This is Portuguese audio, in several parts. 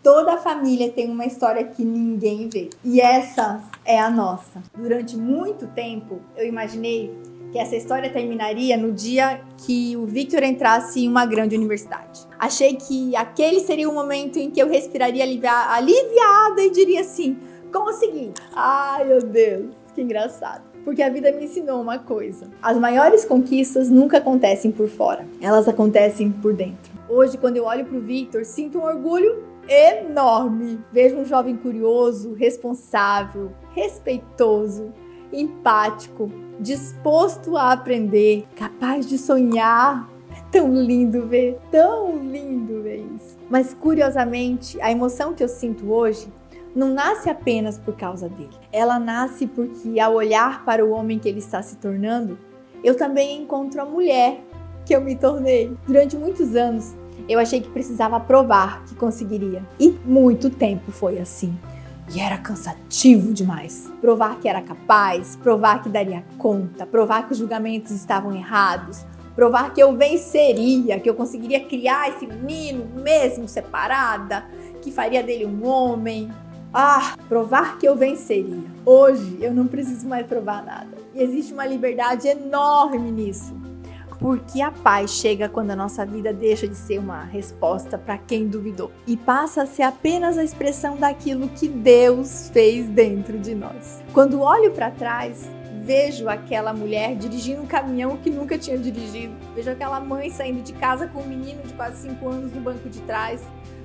Toda família tem uma história que ninguém vê. E essa é a nossa. Durante muito tempo, eu imaginei que essa história terminaria no dia que o Victor entrasse em uma grande universidade. Achei que aquele seria o momento em que eu respiraria aliviada e diria assim: consegui! Ai, meu Deus, que engraçado. Porque a vida me ensinou uma coisa. As maiores conquistas nunca acontecem por fora. Elas acontecem por dentro. Hoje, quando eu olho pro Victor, sinto um orgulho enorme. Vejo um jovem curioso, responsável, respeitoso, empático, disposto a aprender, capaz de sonhar. É tão lindo ver isso. Mas, curiosamente, a emoção que eu sinto hoje não nasce apenas por causa dele. Ela nasce porque, ao olhar para o homem que ele está se tornando, eu também encontro a mulher que eu me tornei. Durante muitos anos, eu achei que precisava provar que conseguiria. E muito tempo foi assim. E era cansativo demais. Provar que era capaz, provar que daria conta, provar que os julgamentos estavam errados, provar que eu venceria, que eu conseguiria criar esse menino mesmo separada, que faria dele um homem. Provar que eu venceria. Hoje eu não preciso mais provar nada. E existe uma liberdade enorme nisso. Porque a paz chega quando a nossa vida deixa de ser uma resposta para quem duvidou e passa a ser apenas a expressão daquilo que Deus fez dentro de nós. Quando olho para trás, vejo aquela mulher dirigindo um caminhão que nunca tinha dirigido. Vejo aquela mãe saindo de casa com um menino de quase 5 anos no banco de trás.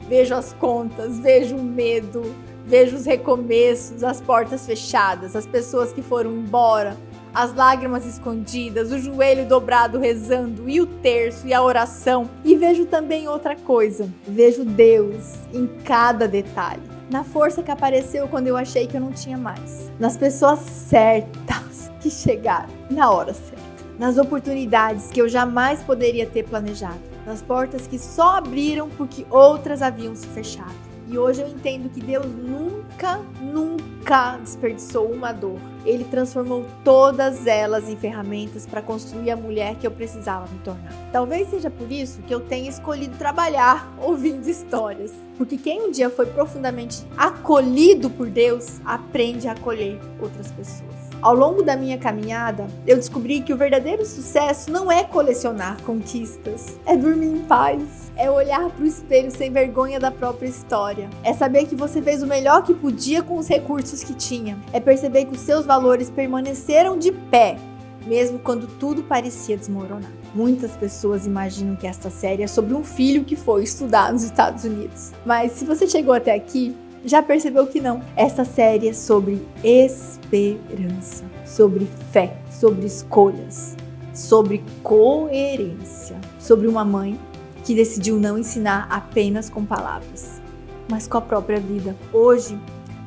Vejo as contas, vejo o medo, vejo os recomeços, as portas fechadas, as pessoas que foram embora, as lágrimas escondidas, o joelho dobrado rezando, e o terço e a oração. E vejo também outra coisa, vejo Deus em cada detalhe, na força que apareceu quando eu achei que eu não tinha mais, nas pessoas certas que chegaram na hora certa, nas oportunidades que eu jamais poderia ter planejado, nas portas que só abriram porque outras haviam se fechado. E hoje eu entendo que Deus nunca desperdiçou uma dor. Ele transformou todas elas em ferramentas para construir a mulher que eu precisava me tornar. Talvez seja por isso que eu tenha escolhido trabalhar ouvindo histórias. Porque quem um dia foi profundamente acolhido por Deus, aprende a acolher outras pessoas. Ao longo da minha caminhada, eu descobri que o verdadeiro sucesso não é colecionar conquistas, é dormir em paz, é olhar para o espelho sem vergonha da própria história, é saber que você fez o melhor que podia com os recursos que tinha, é perceber que os seus valores permaneceram de pé, mesmo quando tudo parecia desmoronar. Muitas pessoas imaginam que esta série é sobre um filho que foi estudar nos Estados Unidos, mas se você chegou até aqui, já percebeu que não. Essa série é sobre esperança, sobre fé, sobre escolhas, sobre coerência, sobre uma mãe que decidiu não ensinar apenas com palavras, mas com a própria vida. Hoje,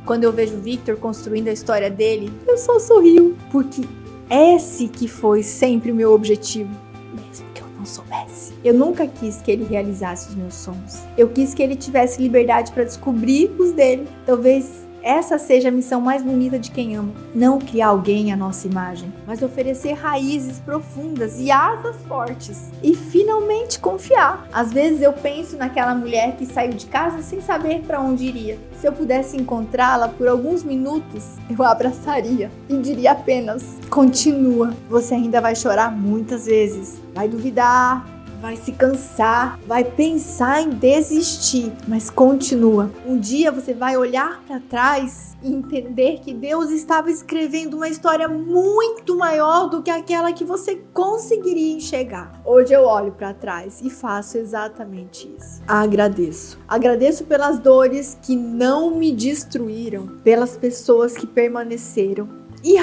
quando eu vejo o Victor construindo a história dele, eu só sorrio, porque esse que foi sempre o meu objetivo, mesmo que eu não soubesse. Eu nunca quis que ele realizasse os meus sonhos. Eu quis que ele tivesse liberdade para descobrir os dele. Talvez essa seja a missão mais bonita de quem ama. Não criar alguém à nossa imagem, mas oferecer raízes profundas e asas fortes. E finalmente confiar. Às vezes eu penso naquela mulher que saiu de casa sem saber para onde iria. Se eu pudesse encontrá-la por alguns minutos, eu a abraçaria e diria apenas: continua. Você ainda vai chorar muitas vezes, vai duvidar, vai se cansar, vai pensar em desistir, mas continua. Um dia você vai olhar para trás e entender que Deus estava escrevendo uma história muito maior do que aquela que você conseguiria enxergar. Hoje eu olho para trás e faço exatamente isso. Agradeço. Agradeço pelas dores que não me destruíram, pelas pessoas que permaneceram e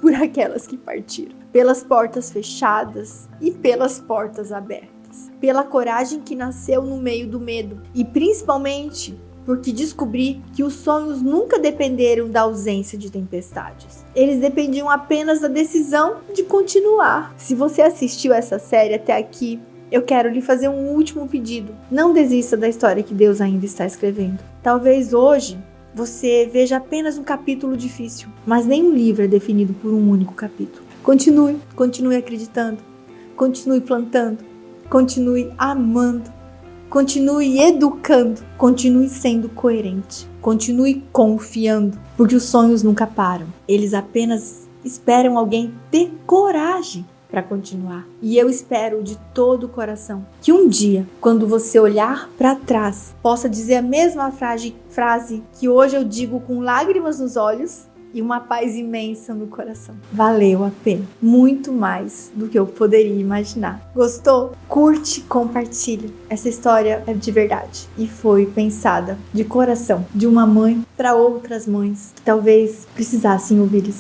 por aquelas que partiram. Pelas portas fechadas e pelas portas abertas, pela coragem que nasceu no meio do medo e principalmente porque descobri que os sonhos nunca dependeram da ausência de tempestades. Eles dependiam apenas da decisão de continuar. Se você assistiu essa série até aqui, eu quero lhe fazer um último pedido. Não desista da história que Deus ainda está escrevendo. Talvez hoje você veja apenas um capítulo difícil, mas nenhum livro é definido por um único capítulo. Continue acreditando, continue plantando, continue amando, Continue educando, continue sendo coerente, continue confiando, porque os sonhos nunca param. Eles apenas esperam alguém ter coragem para continuar. E eu espero de todo o coração que um dia, quando você olhar para trás, possa dizer a mesma frase que hoje eu digo com lágrimas nos olhos e uma paz imensa no coração. Valeu a pena, muito mais do que eu poderia imaginar. Gostou? Curte, compartilha. Essa história é de verdade e foi pensada de coração, de uma mãe para outras mães que talvez precisassem ouvir isso.